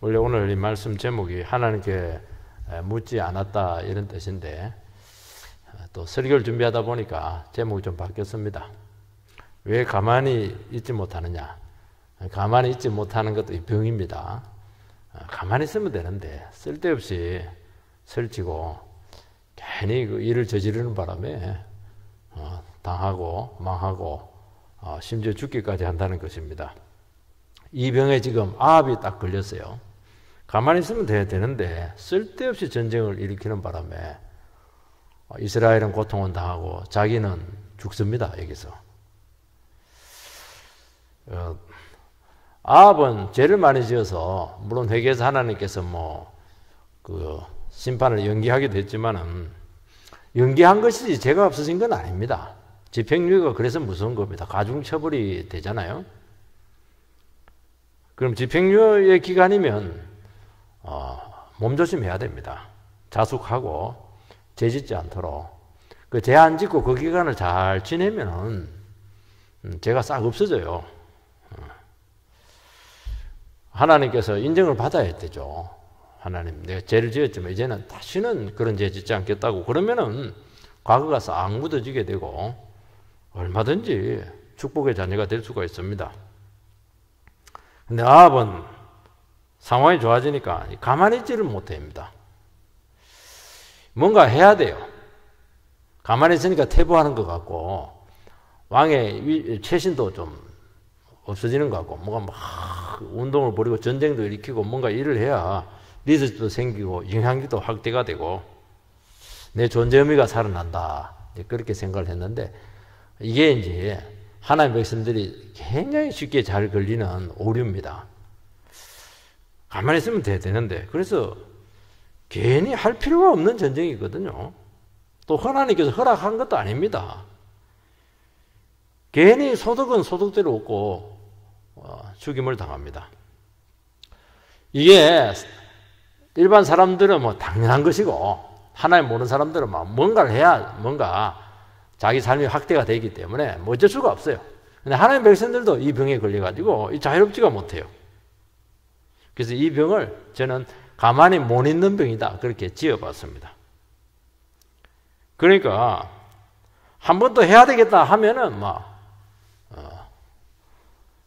원래 오늘 이 말씀 제목이 하나님께 묻지 않았다 이런 뜻인데 또 설교를 준비하다 보니까 제목이 좀 바뀌었습니다. 왜 가만히 있지 못하느냐? 가만히 있지 못하는 것도 이 병입니다. 가만히 있으면 되는데 쓸데없이 설치고 괜히 그 일을 저지르는 바람에 당하고 망하고 심지어 죽기까지 한다는 것입니다. 이 병에 지금 아합이 딱 걸렸어요. 가만히 있으면 돼야 되는데 쓸데없이 전쟁을 일으키는 바람에 이스라엘은 고통을 당하고 자기는 죽습니다. 여기서 아합은 죄를 많이 지어서 물론 회개해서 하나님께서 그 심판을 연기하기도 했지만은 연기한 것이지 죄가 없어진 건 아닙니다. 집행유예가 그래서 무서운 겁니다. 가중처벌이 되잖아요. 그럼 집행유예 기간이면 몸조심해야 됩니다. 자숙하고 죄 짓지 않도록 그 죄 안 짓고 그 기간을 잘 지내면은 죄가 싹 없어져요. 하나님께서 인정을 받아야 되죠. 하나님, 내가 죄를 지었지만 이제는 다시는 그런 죄 짓지 않겠다고 그러면은 과거가 싹 묻어지게 되고 얼마든지 축복의 자녀가 될 수가 있습니다. 근데 아합은 상황이 좋아지니까 가만히 있지를 못합니다. 뭔가 해야 돼요. 가만히 있으니까 퇴보하는 것 같고 왕의 최신도 좀 없어지는 것 같고 뭔가 막 운동을 벌이고 전쟁도 일으키고 뭔가 일을 해야 리더십도 생기고 영향력도 확대가 되고 내 존재 의미가 살아난다. 그렇게 생각을 했는데 이게 이제 하나님의 백성들이 굉장히 쉽게 잘 걸리는 오류입니다. 가만히 있으면 돼야 되는데 그래서 괜히 할 필요가 없는 전쟁이거든요. 또 하나님께서 허락한 것도 아닙니다. 괜히 소득은 소득대로 얻고 죽임을 당합니다. 이게 일반 사람들은 당연한 것이고 하나님 모르는 사람들은 뭔가를 해야 뭔가 자기 삶이 확대가 되기 때문에 어쩔 수가 없어요. 근데 하나님 백성들도 이 병에 걸려가지고 자유롭지가 못해요. 그래서 이 병을 저는 가만히 못 있는 병이다 그렇게 지어봤습니다. 그러니까 한 번 더 해야 되겠다 하면은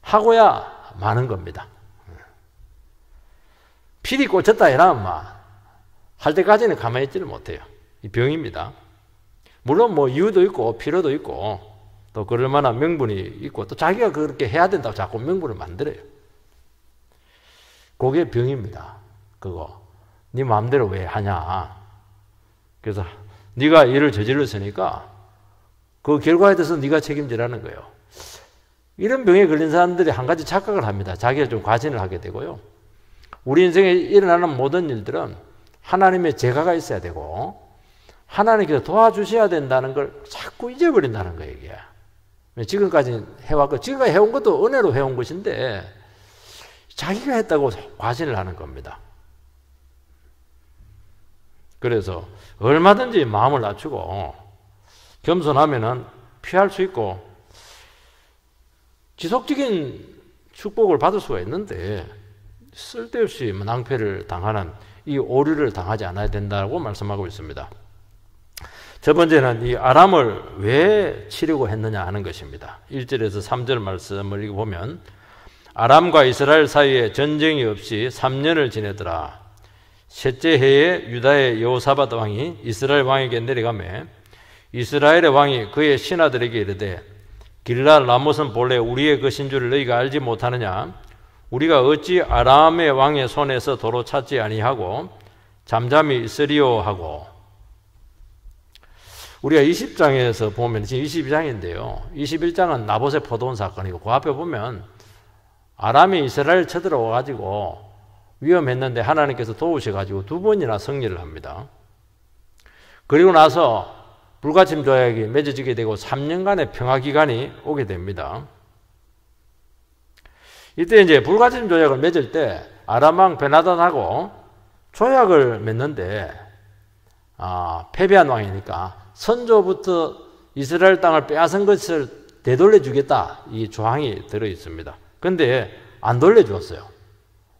하고야 마는 겁니다. 필이 꽂혔다 이러면 할 때까지는 가만히 있지를 못해요. 이 병입니다. 물론 이유도 있고 필요도 있고 또 그럴 만한 명분이 있고 또 자기가 그렇게 해야 된다고 자꾸 명분을 만들어요. 그게 병입니다. 그거 네 마음대로 왜 하냐. 그래서 네가 일을 저질렀으니까 그 결과에 대해서 네가 책임지라는 거예요. 이런 병에 걸린 사람들이 한 가지 착각을 합니다. 자기가 좀 과신을 하게 되고요. 우리 인생에 일어나는 모든 일들은 하나님의 제가가 있어야 되고 하나님께서 도와주셔야 된다는 걸 자꾸 잊어버린다는 거예요. 이게. 지금까지 해왔고 지금까지 해온 것도 은혜로 해온 것인데 자기가 했다고 과신을 하는 겁니다. 그래서 얼마든지 마음을 낮추고 겸손하면은 피할 수 있고 지속적인 축복을 받을 수가 있는데 쓸데없이 낭패를 당하는 이 오류를 당하지 않아야 된다고 말씀하고 있습니다. 첫 번째는 이 아람을 왜 치려고 했느냐 하는 것입니다. 1절에서 3절 말씀을 읽어보면 아람과 이스라엘 사이에 전쟁이 없이 3년을 지내더라. 셋째 해에 유다의 여호사밧 왕이 이스라엘 왕에게 내려가매 이스라엘의 왕이 그의 신하들에게 이르되 길랄 라못은 본래 우리의 것인 줄 너희가 알지 못하느냐? 우리가 어찌 아람의 왕의 손에서 도로 찾지 아니하고 잠잠히 있으리요 하고. 우리가 20장에서 보면 지금 22장인데요. 21장은 나봇의 포도원 사건이고 그 앞에 보면 아람이 이스라엘 쳐들어와 가지고 위험했는데 하나님께서 도우셔가지고 2번이나 승리를 합니다. 그리고 나서 불가침 조약이 맺어지게 되고 3년간의 평화기간이 오게 됩니다. 이때 이제 불가침 조약을 맺을 때 아람왕 베나단하고 조약을 맺는데 패배한 왕이니까 선조부터 이스라엘 땅을 빼앗은 것을 되돌려 주겠다 이 조항이 들어 있습니다. 그런데 안 돌려주었어요.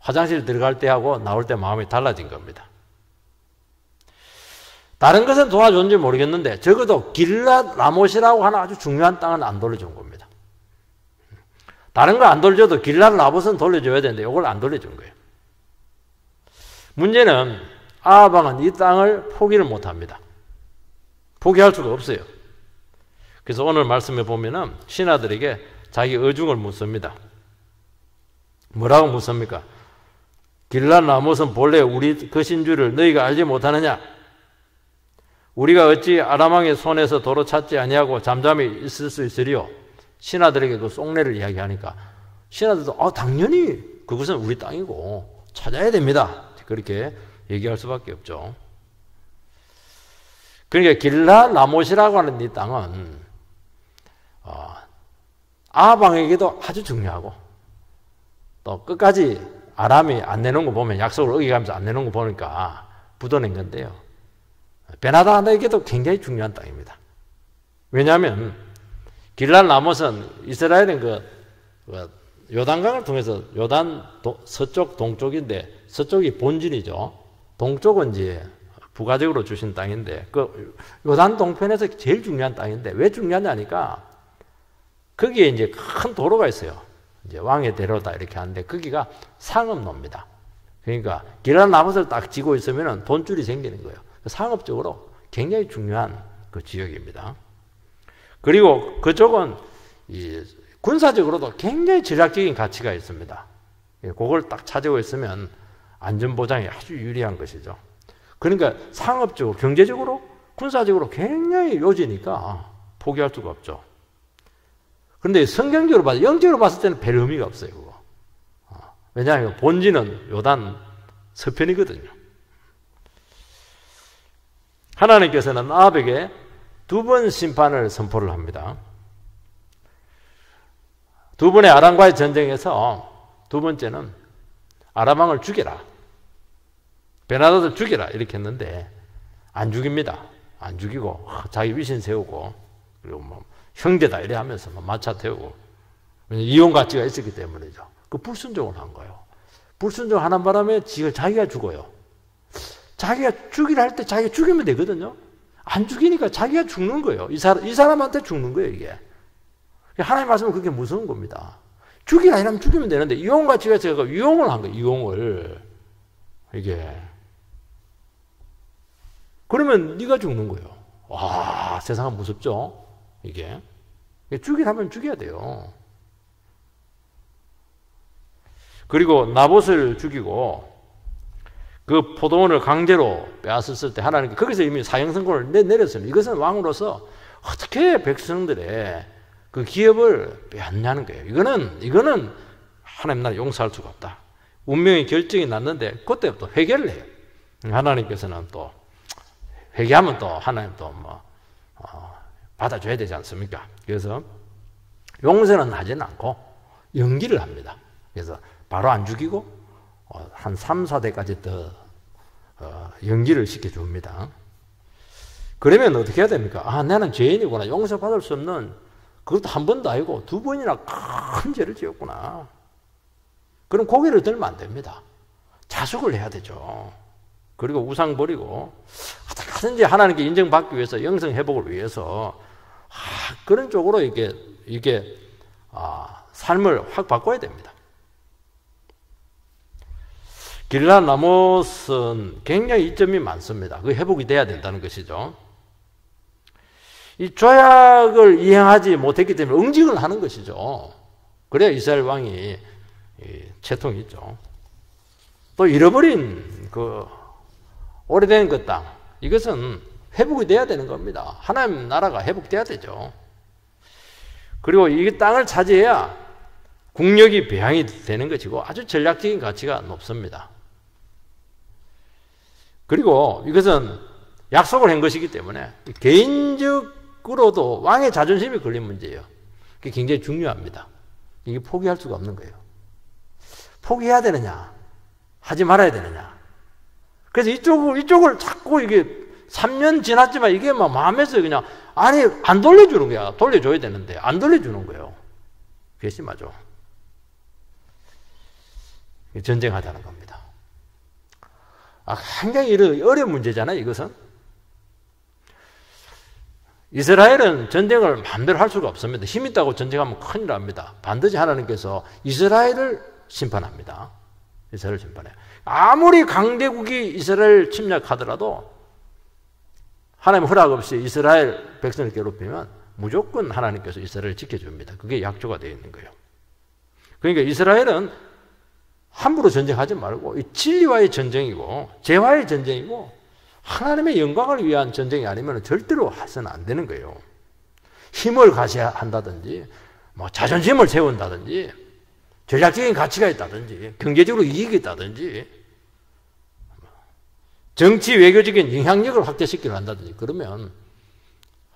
화장실 들어갈 때하고 나올 때 마음이 달라진 겁니다. 다른 것은 도와줬는지 모르겠는데 적어도 길랏 라못이라고 하는 아주 중요한 땅은 안 돌려준 겁니다. 다른 거 안 돌려줘도 길랏 라못은 돌려줘야 되는데 이걸 안 돌려준 거예요. 문제는 아합 왕은 이 땅을 포기를 못합니다. 포기할 수가 없어요. 그래서 오늘 말씀에 보면은 신하들에게 자기 의중을 묻습니다. 뭐라고 묻습니까? 길랏 라못은 본래 우리 것인 줄을 너희가 알지 못하느냐? 우리가 어찌 아람 왕의 손에서 도로 찾지 아니하고 잠잠히 있을 수 있으리요? 신하들에게 그 속내를 이야기하니까 신하들도 당연히 그것은 우리 땅이고 찾아야 됩니다. 그렇게 얘기할 수밖에 없죠. 그러니까 길랏 라못이라고 하는 이 땅은 아합 왕에게도 아주 중요하고 또 끝까지 아람이 안 내놓은 거 보면 약속을 어기가면서 안 내놓은 거 보니까 붙어낸 건데요. 베나다에게도 굉장히 중요한 땅입니다. 왜냐하면 길랏 라못은 이스라엘은 요단강을 통해서 요단 서쪽 동쪽인데 서쪽이 본진이죠. 동쪽은 이제 부가적으로 주신 땅인데 그 요단 동편에서 제일 중요한 땅인데 왜 중요하냐니까 거기에 이제 큰 도로가 있어요. 이제 왕의 대로다 이렇게 하는데 거기가 상업로입니다. 그러니까 길랏 라못을 딱 지고 있으면 돈줄이 생기는 거예요. 상업적으로 굉장히 중요한 그 지역입니다. 그리고 그쪽은 군사적으로도 굉장히 전략적인 가치가 있습니다. 그걸 딱 차지하고 있으면 안전보장이 아주 유리한 것이죠. 그러니까 상업적으로, 경제적으로, 군사적으로 굉장히 요지니까 포기할 수가 없죠. 그런데 성경적으로 봐서, 영적으로 봤을 때는 별 의미가 없어요. 그거. 왜냐하면 본질은 요단 서편이거든요. 하나님께서는 아합에게 두 번 심판을 선포를 합니다. 두 번의 아람과의 전쟁에서 두 번째는 아람 왕을 죽여라. 베나다를 죽여라. 이렇게 했는데 안 죽입니다. 안 죽이고 자기 위신 세우고 그리고 뭐 형제다 이래 하면서 마차 태우고 이용 가치가 있었기 때문이죠. 그 불순종을 한 거예요. 불순종하는 바람에 자기가 죽어요. 자기가 죽이라 할 때 자기가 죽이면 되거든요. 안 죽이니까 자기가 죽는 거예요. 이 사람한테 죽는 거예요, 이게. 하나님 말씀은 그게 무서운 겁니다. 죽이라 이러면 죽이면 되는데, 이용가치가 제가 이용을 한 거예요, 이용을. 이게. 그러면 네가 죽는 거예요. 와, 세상은 무섭죠? 이게. 죽이라면 죽여야 돼요. 그리고 나봇을 죽이고, 그 포도원을 강제로 빼앗았을 때 하나님께 거기서 이미 사형선고를 내렸습니다. 이것은 왕으로서 어떻게 백성들의 그 기업을 빼앗냐는 거예요. 이거는 하나님 나라 용서할 수가 없다. 운명의 결정이 났는데 그때부터 회개를 해요. 하나님께서는 또 회개하면 또 하나님 또 받아줘야 되지 않습니까? 그래서 용서는 하지는 않고 연기를 합니다. 그래서 바로 안 죽이고 한 3, 4대까지 더 연기를 시켜줍니다. 그러면 어떻게 해야 됩니까? 나는 죄인이구나. 용서받을 수 없는, 그것도 한 번도 아니고 두 번이나 큰 죄를 지었구나. 그럼 고개를 들면 안 됩니다. 자숙을 해야 되죠. 그리고 우상 버리고 어떻게든지 하나님께 인정받기 위해서, 영성 회복을 위해서 그런 쪽으로 이게 삶을 확 바꿔야 됩니다. 길랏 라못은 굉장히 이점이 많습니다. 그 회복이 돼야 된다는 것이죠. 이 조약을 이행하지 못했기 때문에 응징을 하는 것이죠. 그래야 이스라엘 왕이 채통이 있죠. 또 잃어버린 그 오래된 그 땅, 이것은 회복이 돼야 되는 겁니다. 하나님 나라가 회복돼야 되죠. 그리고 이 땅을 차지해야 국력이 배양이 되는 것이고 아주 전략적인 가치가 높습니다. 그리고 이것은 약속을 한 것이기 때문에 개인적으로도 왕의 자존심이 걸린 문제예요. 그게 굉장히 중요합니다. 이게 포기할 수가 없는 거예요. 포기해야 되느냐, 하지 말아야 되느냐. 그래서 이쪽을 자꾸 이게 3년 지났지만 이게 막 마음에서 그냥 안 돌려주는 거야. 돌려줘야 되는데 안 돌려주는 거예요. 괘씸하죠. 전쟁하자는 겁니다. 굉장히 어려운 문제잖아요, 이것은. 이스라엘은 전쟁을 마음대로 할 수가 없습니다. 힘 있다고 전쟁하면 큰일 납니다. 반드시 하나님께서 이스라엘을 심판합니다. 이스라엘을 심판해요. 아무리 강대국이 이스라엘 침략하더라도 하나님 허락 없이 이스라엘 백성을 괴롭히면 무조건 하나님께서 이스라엘을 지켜줍니다. 그게 약조가 되어 있는 거예요. 그러니까 이스라엘은 함부로 전쟁하지 말고 진리와의 전쟁이고 재화의 전쟁이고 하나님의 영광을 위한 전쟁이 아니면 절대로 해서는 안 되는 거예요. 힘을 가시한다든지 뭐 자존심을 세운다든지 전략적인 가치가 있다든지 경제적으로 이익이 있다든지 정치 외교적인 영향력을 확대시키려 한다든지 그러면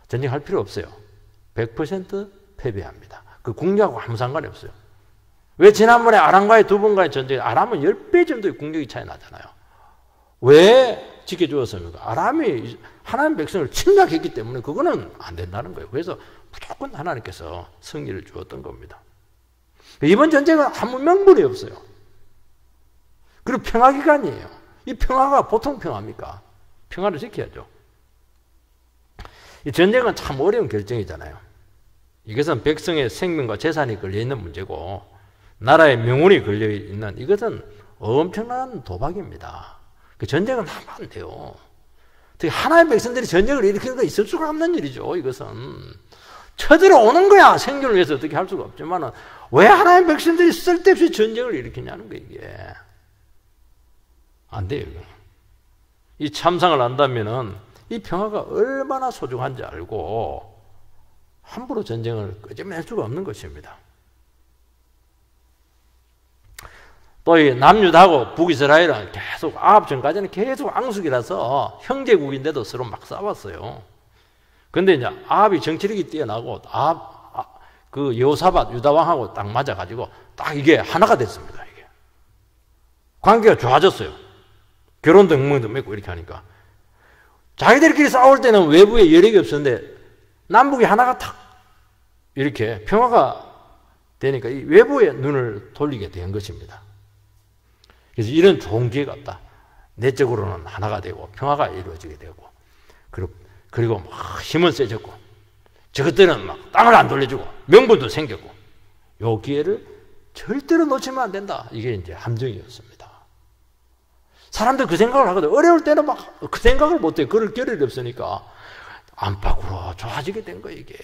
전쟁할 필요 없어요. 100% 패배합니다. 그 국력하고 아무 상관이 없어요. 왜 지난번에 아람과의 두 번간의 전쟁에 아람은 10배 정도의 국력이 차이 나잖아요. 왜 지켜주었습니까? 아람이 하나님 백성을 침략했기 때문에 그거는 안 된다는 거예요. 그래서 무조건 하나님께서 승리를 주었던 겁니다. 이번 전쟁은 아무 명분이 없어요. 그리고 평화기간이에요. 이 평화가 보통 평화입니까? 평화를 지켜야죠. 이 전쟁은 참 어려운 결정이잖아요. 이것은 백성의 생명과 재산이 걸려있는 문제고 나라의 명운이 걸려있는 이것은 엄청난 도박입니다. 그 전쟁은 하면 안 돼요. 특히 하나의 백성들이 전쟁을 일으키는 거 있을 수가 없는 일이죠. 이것은 쳐들어오는 거야. 생존을 위해서 어떻게 할 수가 없지만 왜 하나의 백성들이 쓸데없이 전쟁을 일으키냐는 거예요. 이게 안 돼요. 이거. 이 참상을 안다면은 이 평화가 얼마나 소중한지 알고 함부로 전쟁을 끄집어낼 수가 없는 것입니다. 또 이 남유다하고 북이스라엘은 계속 아합 전까지는 계속 앙숙이라서 형제국인데도 서로 막 싸웠어요. 근데 이제 아합이 정치력이 뛰어나고 그 여호사밧 유다 왕하고 딱 맞아가지고 딱 이게 하나가 됐습니다. 이게 관계가 좋아졌어요. 결혼 동맹도 맺고 이렇게 하니까 자기들끼리 싸울 때는 외부에 여력이 없었는데 남북이 하나가 탁 이렇게 평화가 되니까 이 외부의 눈을 돌리게 된 것입니다. 그래서 이런 좋은 기회가 없다. 내적으로는 하나가 되고 평화가 이루어지게 되고 그리고 막 힘은 세졌고 저것들은 막 땅을 안 돌려주고 명분도 생겼고 이 기회를 절대로 놓치면 안 된다. 이게 이제 함정이었습니다. 사람들 그 생각을 하거든. 어려울 때는 막 그 생각을 못해. 그럴 겨를이 없으니까 안팎으로 좋아지게 된 거예요. 이게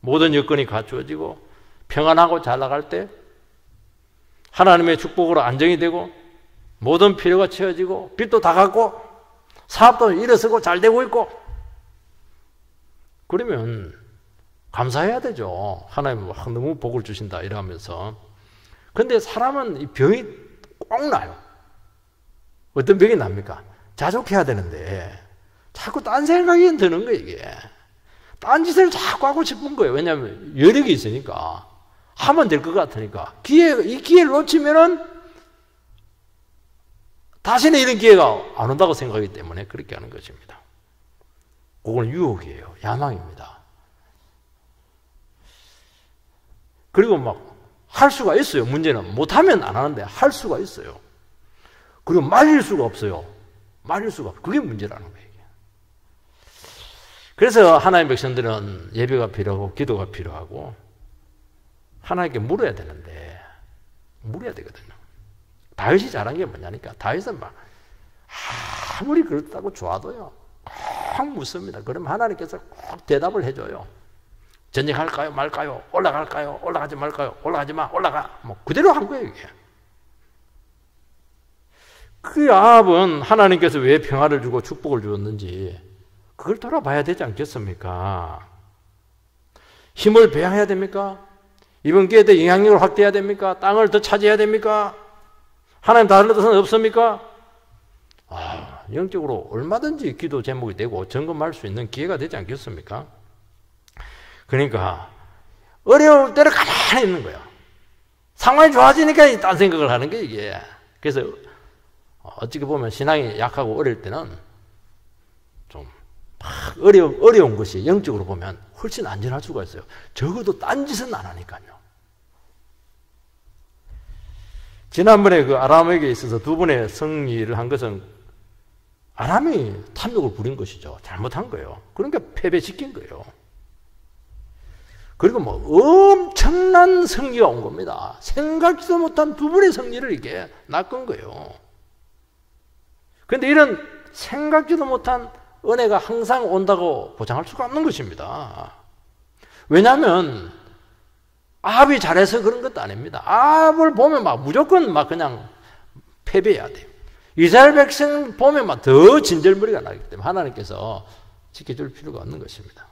모든 여건이 갖추어지고 평안하고 잘 나갈 때 하나님의 축복으로 안정이 되고 모든 필요가 채워지고 빚도 다 갚고 사업도 일어서고 잘 되고 있고 그러면 감사해야 되죠. 하나님 너무 복을 주신다 이러면서. 그런데 사람은 이 병이 꼭 나요. 어떤 병이 납니까? 자족해야 되는데 자꾸 딴 생각이 드는 거예요. 이게 딴 짓을 자꾸 하고 싶은 거예요. 왜냐하면 여력이 있으니까 하면 될 것 같으니까 이 기회를 놓치면은 다시는 이런 기회가 안 온다고 생각하기 때문에 그렇게 하는 것입니다. 그건 유혹이에요. 야망입니다. 그리고 막 할 수가 있어요. 문제는 못하면 안 하는데 할 수가 있어요. 그리고 말릴 수가 없어요. 말릴 수가 없어요. 그게 문제라는 거예요. 그래서 하나님의 백성들은 예배가 필요하고 기도가 필요하고 하나님께 물어야 되는데 물어야 되거든요. 다윗이 잘한 게 뭐냐니까 다윗은 막 아무리 그렇다고 좋아도요 꼭 묻습니다. 그러면 하나님께서 꼭 대답을 해줘요. 전쟁할까요 말까요? 올라갈까요? 올라가지 말까요? 올라가지 마 올라가. 뭐 그대로 한 거예요. 이게. 그 아합은 하나님께서 왜 평화를 주고 축복을 주었는지 그걸 돌아봐야 되지 않겠습니까? 힘을 배양해야 됩니까? 이번 기회에 대해 영향력을 확대해야 됩니까? 땅을 더 차지해야 됩니까? 하나님 다른 뜻은 없습니까? 영적으로 얼마든지 기도 제목이 되고 점검할 수 있는 기회가 되지 않겠습니까? 그러니까 어려울 때는 가만히 있는 거야. 상황이 좋아지니까 딴 생각을 하는 게 이게. 그래서 어떻게 보면 신앙이 약하고 어릴 때는 좀 어려운 것이 영적으로 보면 훨씬 안전할 수가 있어요. 적어도 딴 짓은 안 하니까요. 지난번에 그 아람에게 있어서 두 번의 승리를 한 것은 아람이 탐욕을 부린 것이죠. 잘못한 거예요. 그러니까 패배시킨 거예요. 그리고 뭐 엄청난 승리가 온 겁니다. 생각지도 못한 두 번의 승리를 이게 낚은 거예요. 그런데 이런 생각지도 못한 은혜가 항상 온다고 보장할 수가 없는 것입니다. 왜냐하면 아합이 잘해서 그런 것도 아닙니다. 아합을 보면 막 무조건 막 그냥 패배해야 돼요. 이스라엘 백성 보면 막 더 진절머리가 나기 때문에 하나님께서 지켜줄 필요가 없는 것입니다.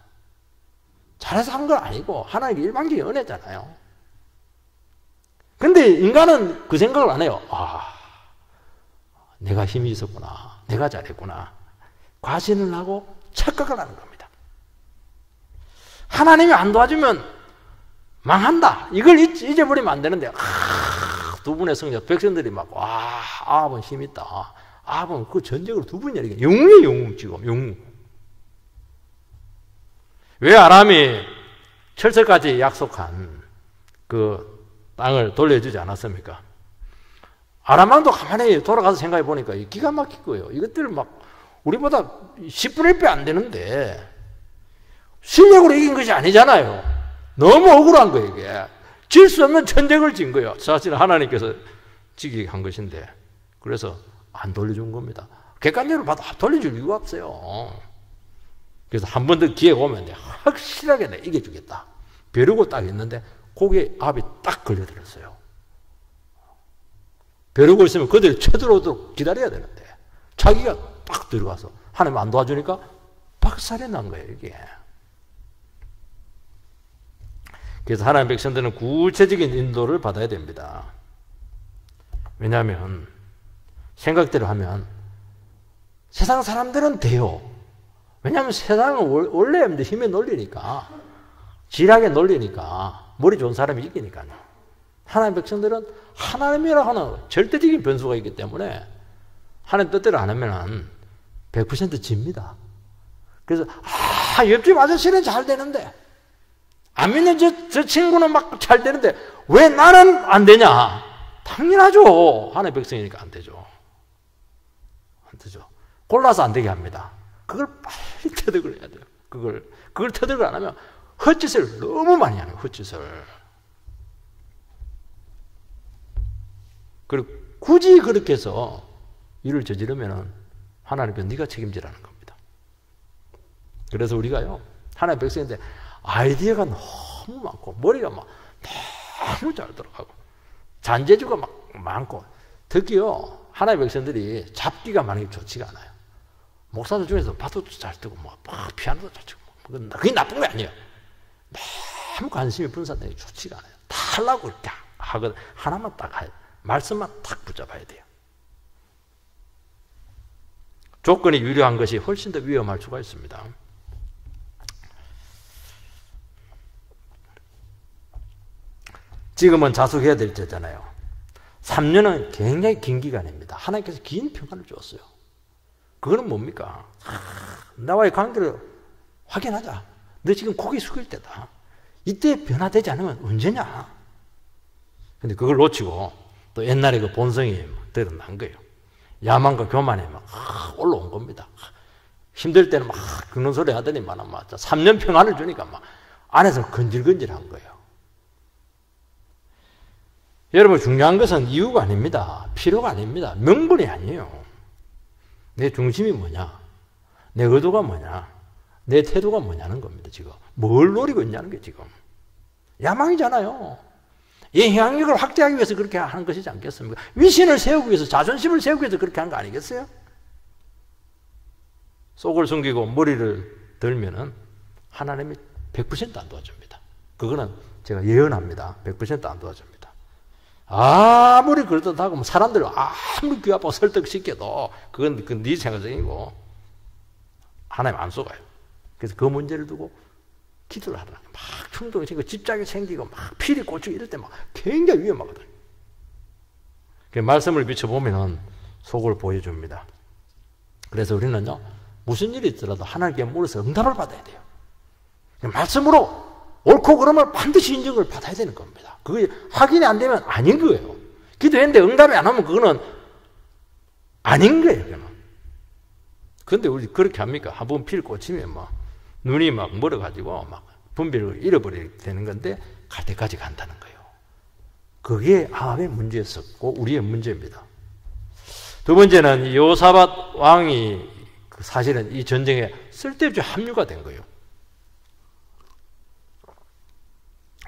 잘해서 한 건 아니고 하나님의 일방적인 은혜잖아요. 근데 인간은 그 생각을 안 해요. 아, 내가 힘이 있었구나. 내가 잘했구나. 과신을 하고 착각을 하는 겁니다. 하나님이 안 도와주면 망한다. 이걸 잊어버리면 안 되는데, 두 분의 성자, 백성들이 막, 와, 아합은 힘 있다. 아합은 그 전쟁으로 두 분이 이렇게 영웅이에요, 영웅, 지금, 영웅. 왜 아람이 철새까지 약속한 그 땅을 돌려주지 않았습니까? 아람왕도 가만히 돌아가서 생각해 보니까 기가 막힐 거예요. 이것들 막 우리보다 10분의 1배 안 되는데 실력으로 이긴 것이 아니잖아요. 너무 억울한 거예요, 이게. 질 수 없는 전쟁을 진 거예요. 사실 하나님께서 지게 한 것인데. 그래서 안 돌려준 겁니다. 객관적으로 봐도 돌려줄 이유가 없어요. 그래서 한 번 더 기회가 오면 확실하게 내가 이겨주겠다. 벼르고 딱 있는데 거기에 압이 딱 걸려들었어요. 벼르고 있으면 그들이 쳐들어오도록 기다려야 되는데 자기가 딱 들어가서 하나님 안 도와주니까 박살이 난 거예요, 이게. 그래서 하나님 백성들은 구체적인 인도를 받아야 됩니다. 왜냐하면 생각대로 하면 세상 사람들은 돼요. 왜냐하면 세상은 원래 힘에 놀리니까, 지략에 놀리니까, 머리 좋은 사람이 이기니까요. 하나님 백성들은 하나님이라 하는 절대적인 변수가 있기 때문에 하나님 뜻대로 안 하면 100% 집니다. 그래서 옆집 아저씨는 잘 되는데 안 믿는 저 친구는 막 잘 되는데 왜 나는 안 되냐? 당연하죠. 하나님 백성이니까 안 되죠. 안 되죠. 골라서 안 되게 합니다. 그걸 빨리 터득을 해야 돼요. 그걸 터득을 안 하면 헛짓을 너무 많이 하는 거예요. 헛짓을. 그리고 굳이 그렇게 해서 일을 저지르면 하나님께서 네가 책임지라는 겁니다. 그래서 우리가요, 하나님 백성인데 아이디어가 너무 많고 머리가 막 너무 잘 들어가고 잔재주가 막 많고 특히요 하나님 백성들이 잡기가 많은 게 좋지가 않아요. 목사들 중에서 바둑도 잘 뜨고 막 피아노도 잘 치고 그게 나쁜 게 아니에요. 너무 관심이 분산되는 게 좋지가 않아요. 다 하려고 이렇게 하거든. 하나만 딱 해요. 말씀만 딱 붙잡아야 돼요. 조건이 유리한 것이 훨씬 더 위험할 수가 있습니다. 지금은 자숙해야 될 때잖아요. 3년은 굉장히 긴 기간입니다. 하나님께서 긴 평안을 주었어요. 그거는 뭡니까? 나와의 관계를 확인하자. 너 지금 고개 숙일 때다. 이때 변화되지 않으면 언제냐? 근데 그걸 놓치고 또 옛날에 그 본성이 드러난 거예요. 야만과 교만이 막 올라온 겁니다. 힘들 때는 막 긁는 소리 하더니만 3년 평안을 주니까 막 안에서 건질건질한 거예요. 여러분 중요한 것은 이유가 아닙니다. 필요가 아닙니다. 명분이 아니에요. 내 중심이 뭐냐? 내 의도가 뭐냐? 내 태도가 뭐냐는 겁니다. 지금 뭘 노리고 있냐는 게 지금 야망이잖아요. 이 영향력을 확대하기 위해서 그렇게 하는 것이지 않겠습니까? 위신을 세우기 위해서, 자존심을 세우기 위해서 그렇게 한 거 아니겠어요? 속을 숨기고 머리를 들면은 하나님이 100% 안 도와줍니다. 그거는 제가 예언합니다. 100% 안 도와줍니다. 아무리 그렇다고 사람들 아무리 귀 아파서 설득시켜도 그건 네 생각적이고 하나님 안 속아요. 그래서 그 문제를 두고 기도를 하더라고요. 막 충동이 생기고 집착이 생기고 막 피리 꽂히고 이럴 때 막 굉장히 위험하거든요. 말씀을 비춰보면 속을 보여줍니다. 그래서 우리는요, 무슨 일이 있더라도 하나님께 물어서 응답을 받아야 돼요. 말씀으로 옳고 그름을 반드시 인정을 받아야 되는 겁니다. 그게 확인이 안 되면 아닌 거예요. 기도했는데 응답이 안 오면 그거는 아닌 거예요. 그런데 우리 그렇게 합니까? 한번 피를 꽂히면 막 눈이 막 멀어가지고 막 분별을 잃어버리게 되는 건데 갈 때까지 간다는 거예요. 그게 아합의 문제였었고 우리의 문제입니다. 두 번째는 여호사밧 왕이 사실은 이 전쟁에 쓸데없이 합류가 된 거예요.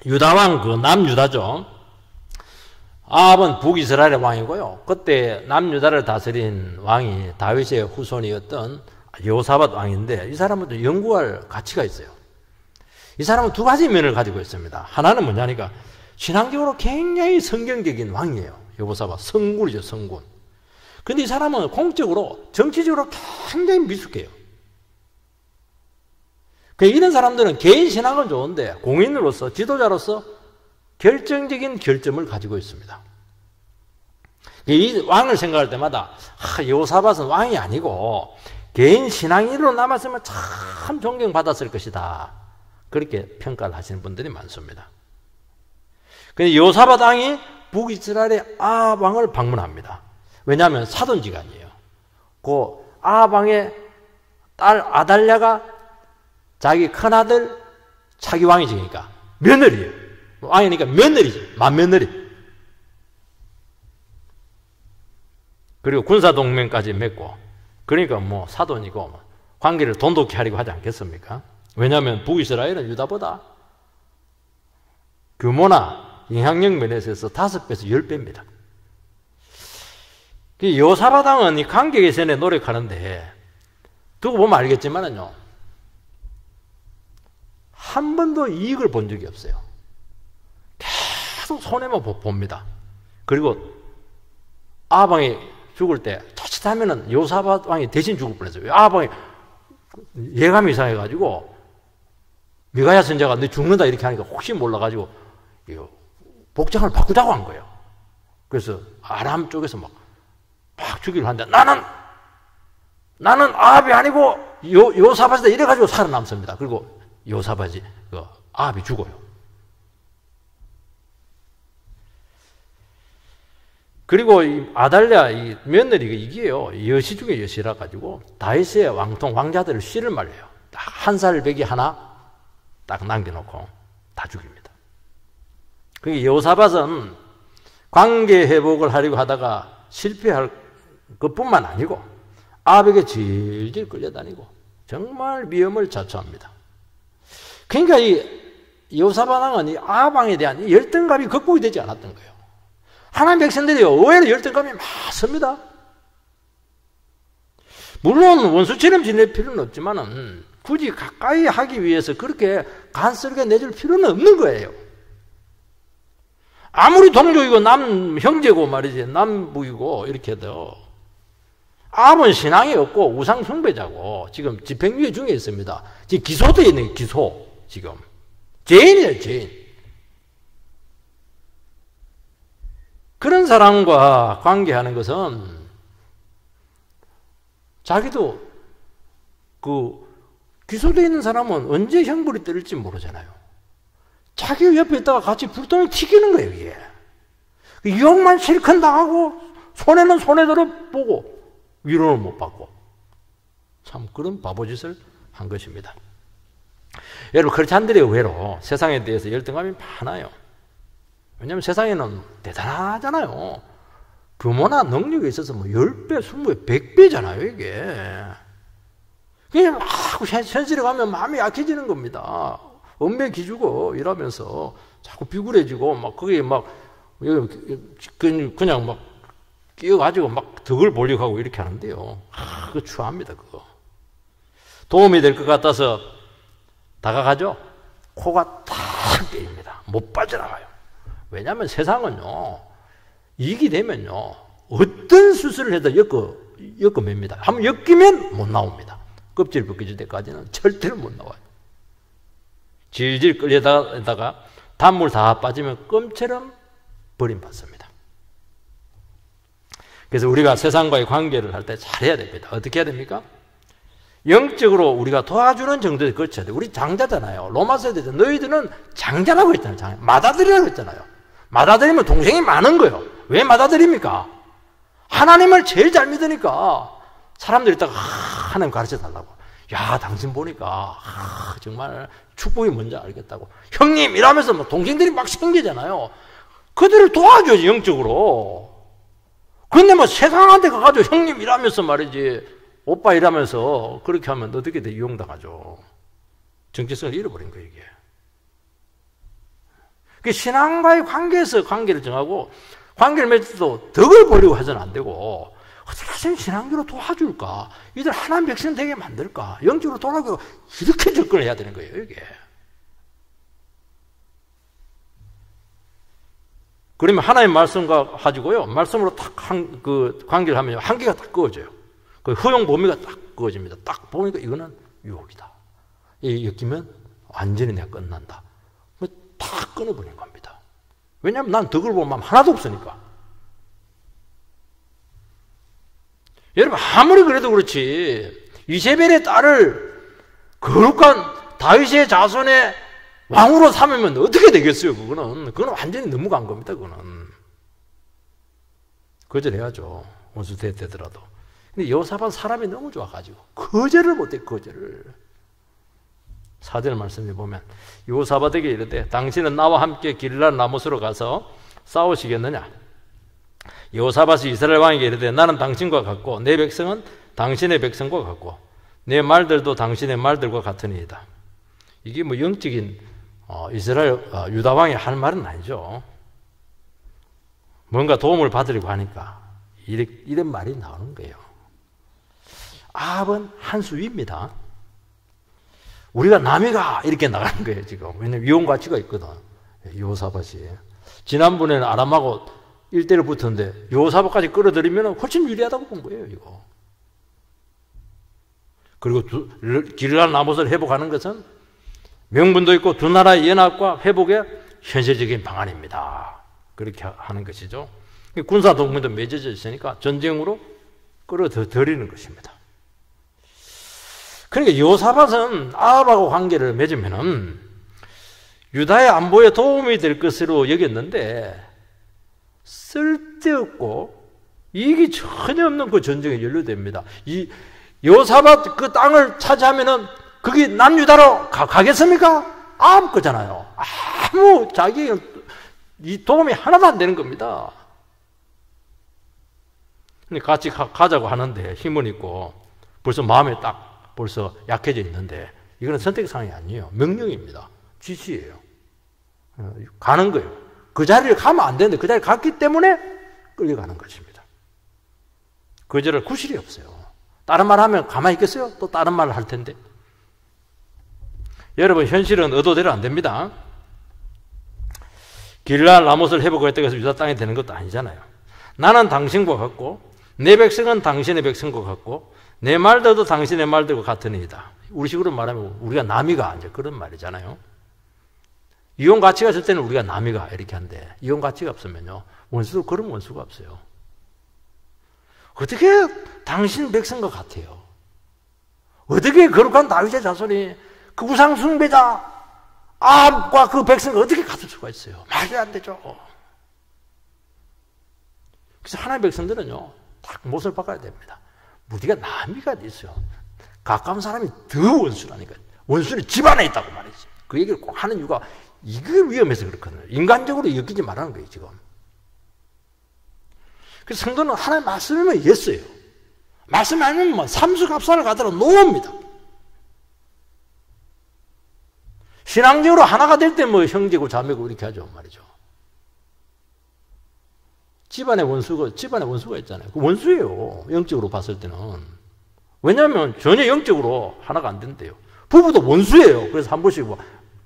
유다 왕, 그 남유다죠. 아합은 북이스라엘의 왕이고요. 그때 남유다를 다스린 왕이 다윗의 후손이었던 여호사밧 왕인데 이 사람은 좀 연구할 가치가 있어요. 이 사람은 두 가지 면을 가지고 있습니다. 하나는 뭐냐니까 신앙적으로 굉장히 성경적인 왕이에요. 여호사밧 성군이죠, 성군. 근데 이 사람은 공적으로 정치적으로 굉장히 미숙해요. 이런 사람들은 개인 신앙은 좋은데 공인으로서 지도자로서 결정적인 결점을 가지고 있습니다. 이 왕을 생각할 때마다 여호사밧은 왕이 아니고 개인 신앙인으로 남았으면 참 존경받았을 것이다. 그렇게 평가를 하시는 분들이 많습니다. 근데 여호사밧 왕이 북이스라엘의 아합 왕을 방문합니다. 왜냐하면 사돈지간이에요. 그 아합 왕의 딸 아달랴가 자기 큰아들 차기 왕이지니까 며느리예요. 왕이니까 며느리지, 맏며느리. 그리고 군사동맹까지 맺고 그러니까 뭐 사돈이고 관계를 돈독히 하려고 하지 않겠습니까? 왜냐하면 북이스라엘은 유다보다 규모나 영향력 면에서 5배에서 10배입니다. 여호사밧 왕은 이 관계 개선에 노력하는데 두고 보면 알겠지만은요, 한 번도 이익을 본 적이 없어요. 계속 손해만 봅니다. 그리고 아합 왕이 죽을 때 자칫하면은 여호사밧 왕이 대신 죽을 뻔했어요. 아합 왕이 예감이 이상해가지고 미가야 선지자가 너 죽는다 이렇게 하니까 혹시 몰라가지고 복장을 바꾸자고 한 거예요. 그래서 아람 쪽에서 막 죽이려 하는데 나는 아합이 아니고 여호사밧이다 이래가지고 살아남습니다. 그리고 여호사밧이 아합이 죽어요. 그리고 이 아달랴 이 며느리가 이게요 여시 중에 여시라 가지고 다윗의 왕자들을 씨를 말려요. 한 살 배기 하나 딱 남겨놓고 다 죽입니다. 그게 여호사밧은 관계 회복을 하려고 하다가 실패할 것뿐만 아니고 아합에게 질질 끌려다니고 정말 위험을 자초합니다. 그러니까 이 여호사밧 왕은 이 아합 왕에 대한 이 열등감이 극복이 되지 않았던 거예요. 하나님 백성들이 의외로 열등감이 많습니다. 물론 원수처럼 지낼 필요는 없지만은 굳이 가까이 하기 위해서 그렇게 간쓰게 내줄 필요는 없는 거예요. 아무리 동족이고 남 형제고 말이지 남북이고 이렇게 해도 아합은 신앙이 없고 우상 숭배자고 지금 집행유예 중에 있습니다. 지금 기소되어 있는 기소 지금 죄인이에요, 죄인. 그런 사람과 관계하는 것은 자기도 기소되어 있는 사람은 언제 형벌이 때릴지 모르잖아요. 자기 옆에 있다가 같이 불똥을 튀기는 거예요, 이게. 유혹만 실컷 당하고 손해는 손해대로 보고 위로는 못 받고 참 그런 바보짓을 한 것입니다. 여러분 그렇지 않더라도 의외로 세상에 대해서 열등감이 많아요. 왜냐하면 세상에는 대단하잖아요. 규모나 능력에 있어서 뭐 10배, 20배, 100배잖아요, 이게. 그냥 막 현실에 가면 마음이 약해지는 겁니다. 엄매 기주고 이러면서 자꾸 비굴해지고 막 그게 막 그냥 막 끼어가지고 막 덕을 보려고 하고 이렇게 하는데요. 그거 추합니다, 그거. 도움이 될 것 같아서 다가가죠? 코가 탁 깨입니다. 못 빠져나가요. 왜냐하면 세상은요, 이익이 되면요, 어떤 수술을 해도 엮어맵니다. 한번 엮이면 못 나옵니다. 껍질 벗겨질 때까지는 절대로 못 나와요. 질질 끌려다가 단물 다 빠지면 껌처럼 버림받습니다. 그래서 우리가 세상과의 관계를 할 때 잘해야 됩니다. 어떻게 해야 됩니까? 영적으로 우리가 도와주는 정도에 거쳐야 돼요. 우리 장자잖아요. 로마서에 너희들은 장자라고 했잖아요. 마다들이라고 했잖아요. 마다들이면 동생이 많은 거예요. 왜 받아들입니까? 하나님을 제일 잘 믿으니까 사람들이 딱 하나님 가르쳐 달라고. 야, 당신 보니까 정말 축복이 뭔지 알겠다고. 형님 이러면서 뭐 동생들이 막 생기잖아요. 그들을 도와줘야지 영적으로. 근데 뭐 세상한테 가가지고 형님 이러면서 말이지 오빠 이러면서 그렇게 하면 어떻게 돼? 이용당하죠. 정체성을 잃어버린 거예요 이게. 그 신앙과의 관계에서 관계를 정하고 관계를 맺을 때도 덕을 보려고 해서는 안 되고 어떻게 하시면 신앙적으로 도와줄까? 이들 하나님 백성 되게 만들까? 영적으로 돌아가고 이렇게 접근을 해야 되는 거예요 이게. 그러면 하나님 말씀과 가지고요 말씀으로 딱 그 관계를 하면 한계가 딱 그어져요. 그 허용 범위가 딱 그어집니다. 딱 보니까 이거는 유혹이다. 이 엮이면 완전히 내가 끝난다. 다 끊어버린 겁니다. 왜냐하면 난 덕을 본 마음 하나도 없으니까. 여러분 아무리 그래도 그렇지 이세벨의 딸을 거룩한 다윗의 자손의 왕으로 삼으면 어떻게 되겠어요? 그거는 완전히 넘어간 겁니다. 그거는 거절해야죠. 원수 되더라도. 근데 여호사밧 사람이 너무 좋아가지고 거절을 못해. 거절을. 4절 말씀에 보면 여호사밧에게 이르되 당신은 나와 함께 길랄 라못으로 가서 싸우시겠느냐? 여호사밧이 이스라엘 왕에게 이르되 나는 당신과 같고 내 백성은 당신의 백성과 같고 내 말들도 당신의 말들과 같으니이다. 이게 뭐 영적인 이스라엘 유다 왕이 할 말은 아니죠. 뭔가 도움을 받으려고 하니까 이런 말이 나오는 거예요. 아합은 한 수 위입니다. 우리가 남이가 이렇게 나가는 거예요 지금. 왜냐면 위험 가치가 있거든. 여호사밧이 지난번에는 아람하고 1대1 붙었는데 여호사밧까지 끌어들이면 훨씬 유리하다고 본 거예요 이거. 그리고 길랄 라못을 회복하는 것은 명분도 있고 두 나라의 연합과 회복의 현실적인 방안입니다. 그렇게 하는 것이죠. 군사 동맹도 맺어져 있으니까 전쟁으로 끌어들이는 것입니다. 그러니까 여호사밧은 아합하고 관계를 맺으면은 유다의 안보에 도움이 될 것으로 여겼는데 쓸데없고 이익이 전혀 없는 그 전쟁에 연루됩니다. 이 여호사밧 그 땅을 차지하면은 거기 남유다로 가겠습니까? 아합 거잖아요. 아무 자기 이 도움이 하나도 안 되는 겁니다. 같이 가자고 하는데 힘은 있고 벌써 마음에 딱 벌써 약해져 있는데 이거는 선택사항이 아니에요. 명령입니다. 지시예요. 가는 거예요. 그 자리를 가면 안 되는데 그 자리를 갔기 때문에 끌려가는 것입니다. 거절할 구실이 없어요. 다른 말 하면 가만히 있겠어요? 또 다른 말을 할 텐데. 여러분 현실은 의도대로 안 됩니다. 길랄 라못을 회복했다고 해서 유다 땅이 되는 것도 아니잖아요. 나는 당신과 같고 내 백성은 당신의 백성과 같고 내 말들도 당신의 말들과 같으니이다. 우리식으로 말하면 우리가 남이가 이제 그런 말이잖아요. 이혼 가치가 있을 때는 우리가 남이가 이렇게 한데 이혼 가치가 없으면요 원수도 그런 원수가 없어요. 어떻게 당신 백성과 같아요? 어떻게 거룩한 다윗의 자손이 그 우상 숭배자 아합과 그 백성과 어떻게 같을 수가 있어요? 말이 안 되죠. 그래서 하나님의 백성들은요 딱 못을 박아야 됩니다. 우리가 남이가 있어요. 가까운 사람이 더 원수라니까. 원수는 집안에 있다고 말이지. 그 얘기를 꼭 하는 이유가 이게 위험해서 그렇거든요. 인간적으로 엮이지 말라는 거예요 지금. 그래서 성도는 하나님 말씀이면 예스예요. 말씀 아니면 뭐 삼수갑산을 가더라도 노입니다. 신앙적으로 하나가 될 때 뭐 형제고 자매고 이렇게 하죠 말이죠. 집안에 원수가 있잖아요. 그 원수예요. 영적으로 봤을 때는. 왜냐하면 전혀 영적으로 하나가 안 된대요. 부부도 원수예요. 그래서 한 번씩 뭐,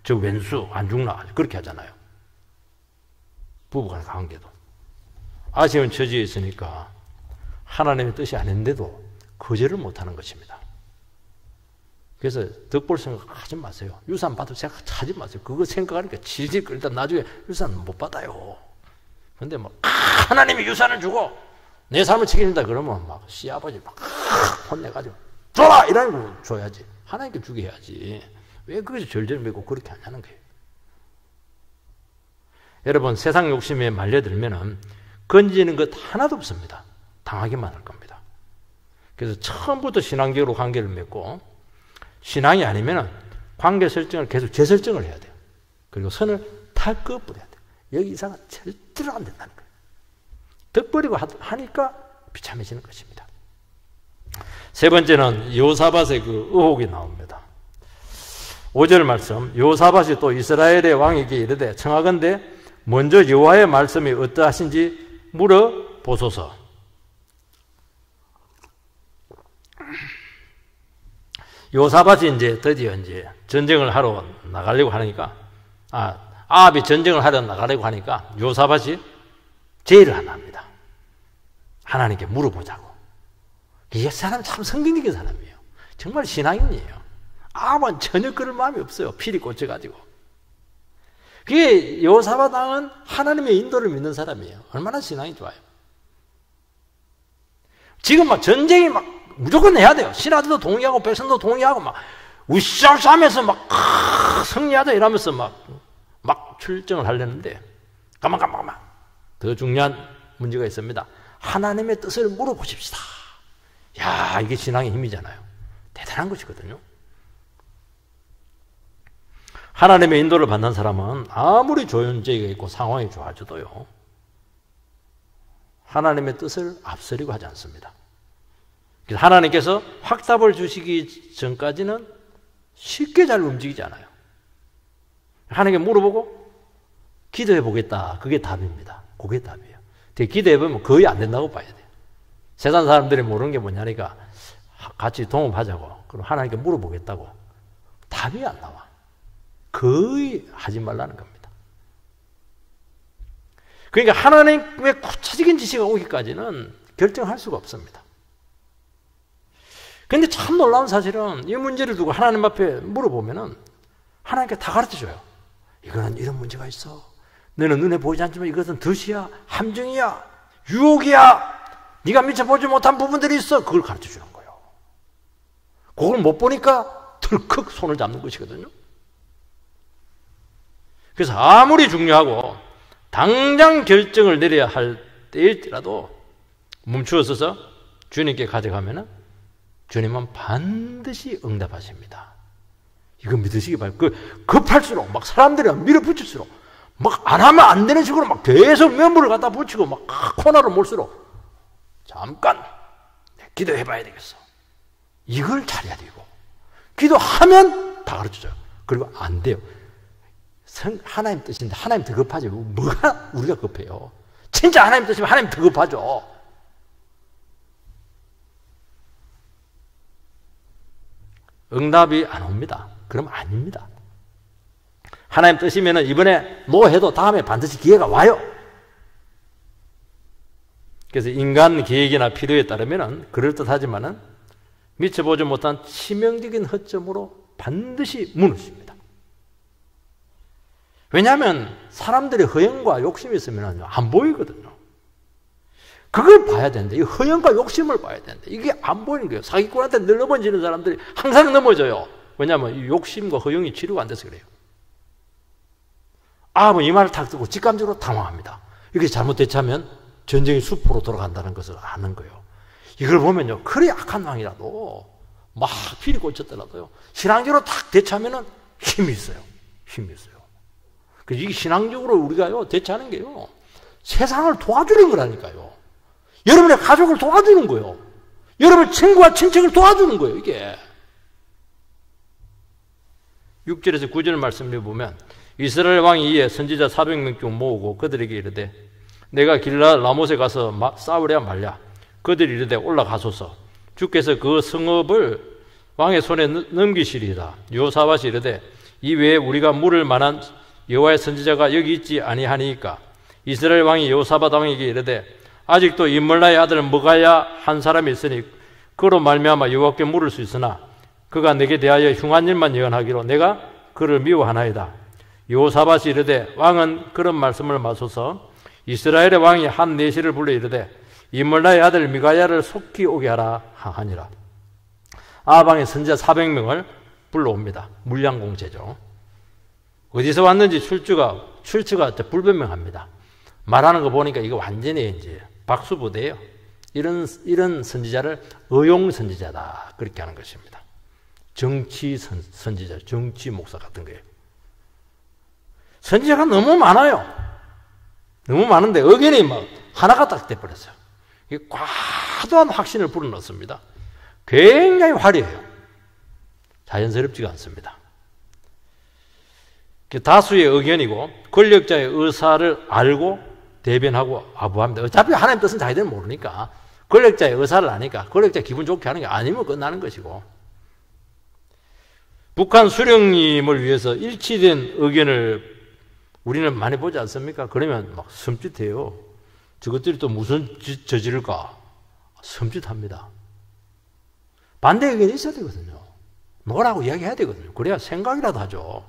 저 왼수 안 죽나 그렇게 하잖아요. 부부간 관계도. 아쉬운 처지에 있으니까 하나님의 뜻이 아닌데도 거절을 못하는 것입니다. 그래서 덕볼 생각 하지 마세요. 유산 받을 생각 하지 마세요. 그거 생각하니까 질질 끌다 나중에 유산 못 받아요. 근데 뭐 하나님이 유산을 주고 내 삶을 책임진다 그러면 막 시아버지 막 혼내가지고 줘라! 이런 거 줘야지. 하나님께 주게 해야지. 왜 그것이 절절 매고 그렇게 하냐는 거예요. 여러분 세상 욕심에 말려들면은 건지는 것 하나도 없습니다. 당하기만 할 겁니다. 그래서 처음부터 신앙적으로 관계를 맺고 신앙이 아니면 관계 설정을 계속 재설정을 해야 돼요. 그리고 선을 다 그어버려야 돼요. 여기 이상은 절대로 안 된다는 거예요. 덕버리고 하니까 비참해지는 것입니다. 세 번째는 여호사밧의 그 의혹이 나옵니다. 5절 말씀, 여호사밧이 또 이스라엘의 왕에게 이르되 청하건대 먼저 여호와의 말씀이 어떠하신지 물어보소서. 여호사밧이 이제 드디어 이제 전쟁을 하러 나가려고 하니까, 아합이 전쟁을 하러 나가려고 하니까 여호사밧이 제의를 하나 합니다. 하나님께 물어보자고. 이 사람 참 성경적인 사람이에요. 정말 신앙인이에요. 아합은 전혀 그럴 마음이 없어요. 필이 꽂혀가지고. 그게 여호사밧 왕은 하나님의 인도를 믿는 사람이에요. 얼마나 신앙이 좋아요. 지금 막 전쟁이 막 무조건 해야 돼요. 신하들도 동의하고 백성도 동의하고 막 우쌰우쌰하면서 막 승리하자 이러면서 막 출정을 하려는데 가만 더 중요한 문제가 있습니다. 하나님의 뜻을 물어보십시다. 야, 이게 신앙의 힘이잖아요. 대단한 것이거든요. 하나님의 인도를 받는 사람은 아무리 조연제가 있고 상황이 좋아져도요, 하나님의 뜻을 앞서려고 하지 않습니다. 그래서 하나님께서 확답을 주시기 전까지는 쉽게 잘 움직이지 않아요. 하나님께 물어보고 기도해 보겠다. 그게 답입니다. 그게 답이에요. 기도해 보면 거의 안 된다고 봐야 돼요. 세상 사람들이 모르는 게 뭐냐니까 같이 동업하자고. 그럼 하나님께 물어보겠다고. 답이 안 나와. 거의 하지 말라는 겁니다. 그러니까 하나님의 구체적인 지시가 오기까지는 결정할 수가 없습니다. 그런데 참 놀라운 사실은 이 문제를 두고 하나님 앞에 물어보면은 하나님께 다 가르쳐줘요. 이거는 이런 문제가 있어. 너는 눈에 보이지 않지만 이것은 덫이야, 함정이야, 유혹이야. 네가 미처 보지 못한 부분들이 있어. 그걸 가르쳐주는 거예요. 그걸 못 보니까 덜컥 손을 잡는 것이거든요. 그래서 아무리 중요하고 당장 결정을 내려야 할 때일지라도 멈추어서서 주님께 가져가면은 주님은 반드시 응답하십니다. 이거 믿으시기 바랍니다. 급할수록 막 사람들이 밀어붙일수록 막 안 하면 안 되는 식으로 막 계속 면부를 갖다 붙이고 막 코너로 몰수록 잠깐 기도해 봐야 되겠어. 이걸 잘해야 되고 기도하면 다 가르쳐줘요. 그리고 안 돼요. 하나님 뜻인데 하나님 더 급하죠. 뭐가 우리가 급해요. 진짜 하나님 뜻이면 하나님 더 급하죠. 응답이 안 옵니다. 그럼 아닙니다. 하나님 뜻이면 이번에 노해도 다음에 반드시 기회가 와요. 그래서 인간 계획이나 필요에 따르면 그럴듯하지만은 미처 보지 못한 치명적인 허점으로 반드시 무너집니다. 왜냐하면 사람들의 허영과 욕심이 있으면 안 보이거든요. 그걸 봐야 되는데, 이 허영과 욕심을 봐야 되는데, 이게 안 보이는 거예요. 사기꾼한테 늘 넘어지는 사람들이 항상 넘어져요. 왜냐하면 이 욕심과 허영이 치료가 안 돼서 그래요. 뭐 이 말을 탁 듣고 직감적으로 당황합니다. 이게 잘못 대처하면 전쟁의 숲으로 돌아간다는 것을 아는 거예요. 이걸 보면요, 그리 악한 왕이라도 막 필이 꽂혔더라도요, 신앙적으로 탁 대처하면은 힘이 있어요. 힘이 있어요. 그래서 이게 신앙적으로 우리가요, 대처하는 게요, 세상을 도와주는 거라니까요. 여러분의 가족을 도와주는 거예요. 여러분의 친구와 친척을 도와주는 거예요, 이게. 6절에서 9절 말씀을 보면 이스라엘 왕이 이에 선지자 400명쯤 모으고 그들에게 이르되 내가 길라 라못에 가서 싸우랴 말랴. 그들이 이르되 올라가소서. 주께서 그 성읍을 왕의 손에 넘기시리이다. 여호사밧이 이르되 이 외에 우리가 물을 만한 여호와의 선지자가 여기 있지 아니하니까. 이스라엘 왕이 여호사밧 왕에게 이르되 아직도 임몰라의 아들 머가야 한 사람이 있으니 그로 말미암아 여호와께 물을 수 있으나 그가 내게 대하여 흉한 일만 예언하기로 내가 그를 미워하나이다. 여호사밧이 이르되 왕은 그런 말씀을 마소서. 이스라엘의 왕이 한 내시를 불러 이르되 임몰라의 아들 미가야를 속히 오게 하라 하니라. 아방의 선지자 400명을 불러옵니다. 물량공세죠. 어디서 왔는지 출처가 불분명합니다. 말하는 거 보니까 이거 완전히 이제 박수부대예요. 이런 선지자를 의용 선지자다. 그렇게 하는 것입니다. 정치 선지자, 정치 목사 같은 거예요. 선지자가 너무 많아요. 너무 많은데 의견이 막 하나가 딱 돼버렸어요. 이게 과도한 확신을 불어넣습니다. 굉장히 화려해요. 자연스럽지가 않습니다. 다수의 의견이고 권력자의 의사를 알고 대변하고 아부합니다. 어차피 하나님 뜻은 자기들은 모르니까 권력자의 의사를 아니까 권력자 기분 좋게 하는 게 아니면 끝나는 것이고, 북한 수령님을 위해서 일치된 의견을 우리는 많이 보지 않습니까? 그러면 막 섬찟해요. 저것들이 또 무슨 짓 저지를까? 섬찟합니다. 반대 의견이 있어야 되거든요. 뭐라고 이야기해야 되거든요. 그래야 생각이라도 하죠.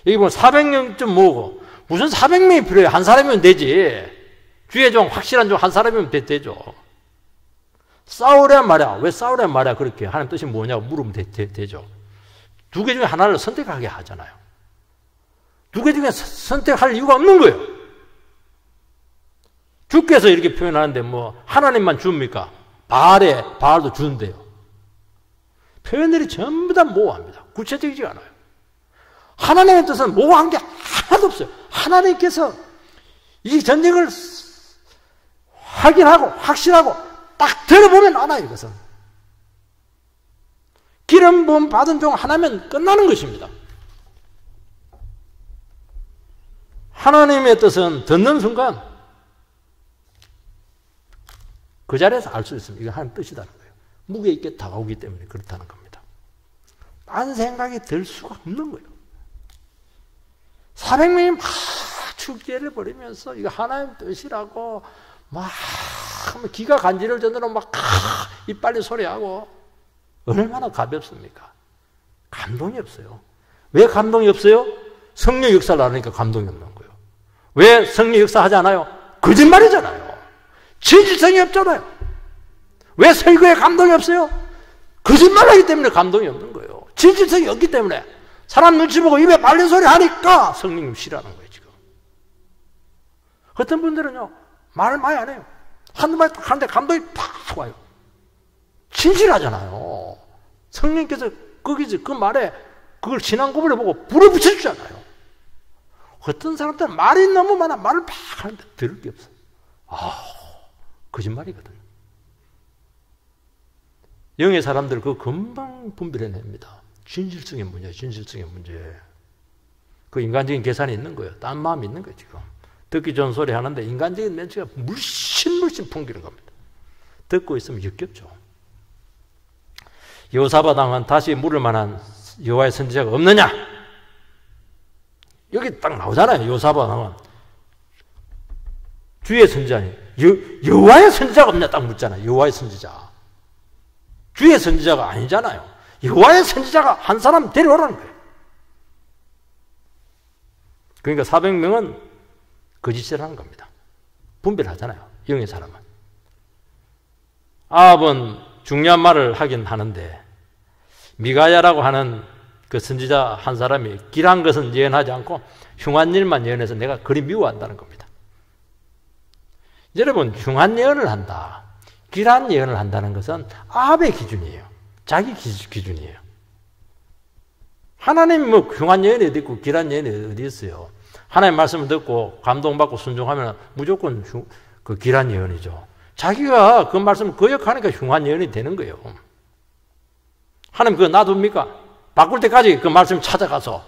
여기 보면 400명쯤 모으고 무슨 400명이 필요해? 한 사람이면 되지. 주의 종, 확실한 종 한 사람이면 되죠. 싸우란 말이야. 왜 싸우란 말이야? 그렇게 하나님 뜻이 뭐냐고 물으면 되죠. 두 개 중에 하나를 선택하게 하잖아요. 두 개 중에 선택할 이유가 없는 거예요. 주께서 이렇게 표현하는데 뭐 하나님만 줍니까? 바알도 주는데요. 표현들이 전부 다 모호합니다. 구체적이지 않아요. 하나님의 뜻은 모호한 게 하나도 없어요. 하나님께서 이 전쟁을 확인하고 확실하고 딱 들어보면 알아요. 이것은 기름 부음 받은 종 하나면 끝나는 것입니다. 하나님의 뜻은 듣는 순간 그 자리에서 알 수 있습니다. 이게 하나님 뜻이라는 거예요. 무게 있게 다가오기 때문에 그렇다는 겁니다. 딴 생각이 들 수가 없는 거예요. 400명이 막 축제를 벌이면서 이거 하나님 뜻이라고 막 기가 간지를 전으로 막 이빨리 소리하고 얼마나 가볍습니까? 감동이 없어요. 왜 감동이 없어요? 성령 역사를 안 하니까 감동이 없는 거예요. 왜 성령 역사 하지 않아요? 거짓말이잖아요. 진실성이 없잖아요. 왜 설교에 감동이 없어요? 거짓말하기 때문에 감동이 없는 거예요. 진실성이 없기 때문에. 사람 눈치 보고 입에 말린 소리 하니까 성령님 싫어하는 거예요, 지금. 어떤 분들은요, 말을 많이 안 해요. 한두 말 딱 하는데 감동이 팍 와요. 진실하잖아요. 성령님께서 거기서 그 말에 그걸 지난 구분을 보고 불을 붙여주잖아요. 어떤 사람들은 말이 너무 많아. 말을 팍 하는데 들을 게 없어요. 거짓말이거든요. 영의 사람들 그거 금방 분별해냅니다. 진실성의 문제, 진실성의 문제. 그 인간적인 계산이 있는 거예요. 딴 마음이 있는 거예요, 지금. 듣기 좋은 소리 하는데 인간적인 멘트가 물씬 풍기는 겁니다. 듣고 있으면 역겹죠. 여호사밧 왕은 다시 물을 만한 여호와의 선지자가 없느냐? 여기 딱 나오잖아요. 여호사밧 왕은 주의 선지자니 여호와의 선지자가 없냐 딱 묻잖아요. 여호와의 선지자. 주의 선지자가 아니잖아요. 여호와의 선지자가 한 사람 데려오라는 거예요. 그러니까 400명은 거짓을 하는 겁니다. 분별하잖아요. 영의 사람은. 아합은 중요한 말을 하긴 하는데 미가야라고 하는 그 선지자 한 사람이 길한 것은 예언하지 않고 흉한 일만 예언해서 내가 그리 미워한다는 겁니다. 여러분, 흉한 예언을 한다, 길한 예언을 한다는 것은 아합의 기준이에요. 자기 기준이에요. 하나님 뭐 흉한 예언이 어디 있고 길한 예언이 어디 있어요. 하나님 말씀을 듣고 감동받고 순종하면 무조건 그 길한 예언이죠. 자기가 그 말씀을 거역하니까 흉한 예언이 되는 거예요. 하나님 그거 놔둡니까? 바꿀 때까지 그 말씀 찾아가서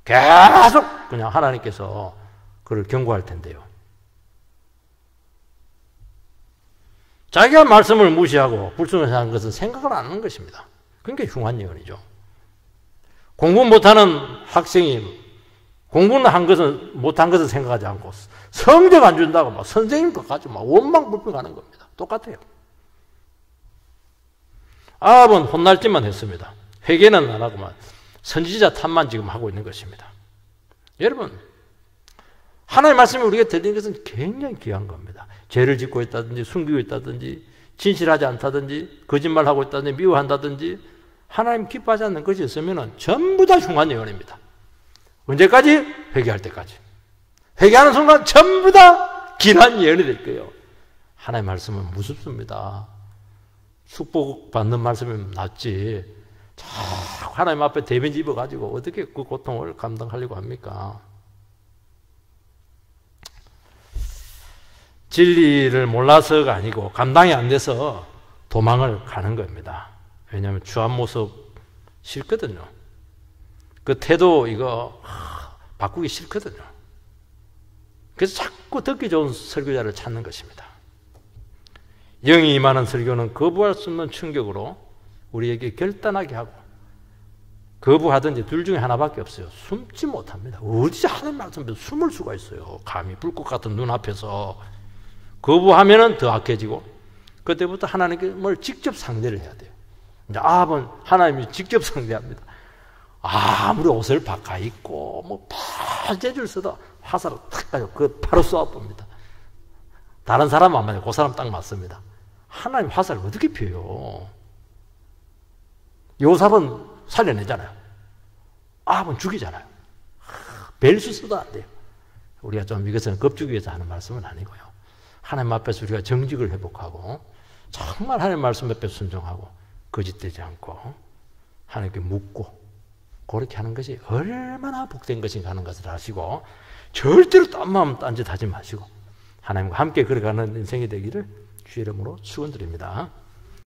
계속 그냥 하나님께서 그를 경고할 텐데요. 자기가 말씀을 무시하고 불순종하는 것은 생각을 안 하는 것입니다. 그러니까 흉한 예언이죠. 공부 못하는 학생이 공부는 한 것은 못한 것을 생각하지 않고 성적 안 준다고 막 선생님 것까지 막 원망불평하는 겁니다. 똑같아요. 아합은 혼날 짓만 했습니다. 회개는 안 하고만 선지자 탓만 지금 하고 있는 것입니다. 여러분, 하나님의 말씀이 우리가 들리는 것은 굉장히 귀한 겁니다. 죄를 짓고 있다든지 숨기고 있다든지 진실하지 않다든지 거짓말하고 있다든지 미워한다든지 하나님 기뻐하지 않는 것이 있으면 전부 다 흉한 예언입니다. 언제까지? 회개할 때까지. 회개하는 순간 전부 다 길한 예언이 될 거예요. 하나님의 말씀은 무섭습니다. 축복받는 말씀이면 낫지. 자꾸 하나님 앞에 대변지 입어가지고 어떻게 그 고통을 감당하려고 합니까? 진리를 몰라서가 아니고 감당이 안 돼서 도망을 가는 겁니다. 왜냐하면 주한 모습 싫거든요. 그 태도 이거 바꾸기 싫거든요. 그래서 자꾸 듣기 좋은 설교자를 찾는 것입니다. 영이 임하는 설교는 거부할 수 없는 충격으로 우리에게 결단하게 하고, 거부하든지 둘 중에 하나밖에 없어요. 숨지 못합니다. 어디서 하는 말씀에서 숨을 수가 있어요. 감히 불꽃 같은 눈앞에서. 거부하면은 더 악해지고, 그때부터 하나님을 직접 상대를 해야 돼요. 이제 아합은 하나님이 직접 상대합니다. 아무리 옷을 바꿔 입고 뭐 팔재줄 쓰다 화살을 탁 가지고 그 바로 쏘아봅니다. 다른 사람 안 맞아요. 그 사람 딱 맞습니다. 하나님 화살을 어떻게 펴요? 요삽은 살려내잖아요. 아합은 죽이잖아요. 벨수 써도 안 돼요. 우리가 좀 이것은 겁주기 위해서 하는 말씀은 아니고요. 하나님 앞에서 우리가 정직을 회복하고 정말 하나님 말씀 앞에 순종하고 거짓되지 않고 하나님께 묻고 그렇게 하는 것이 얼마나 복된 것인가 하는 것을 아시고, 절대로 딴 마음 딴짓 하지 마시고 하나님과 함께 걸어가는 인생이 되기를 주의 이름으로 축원드립니다.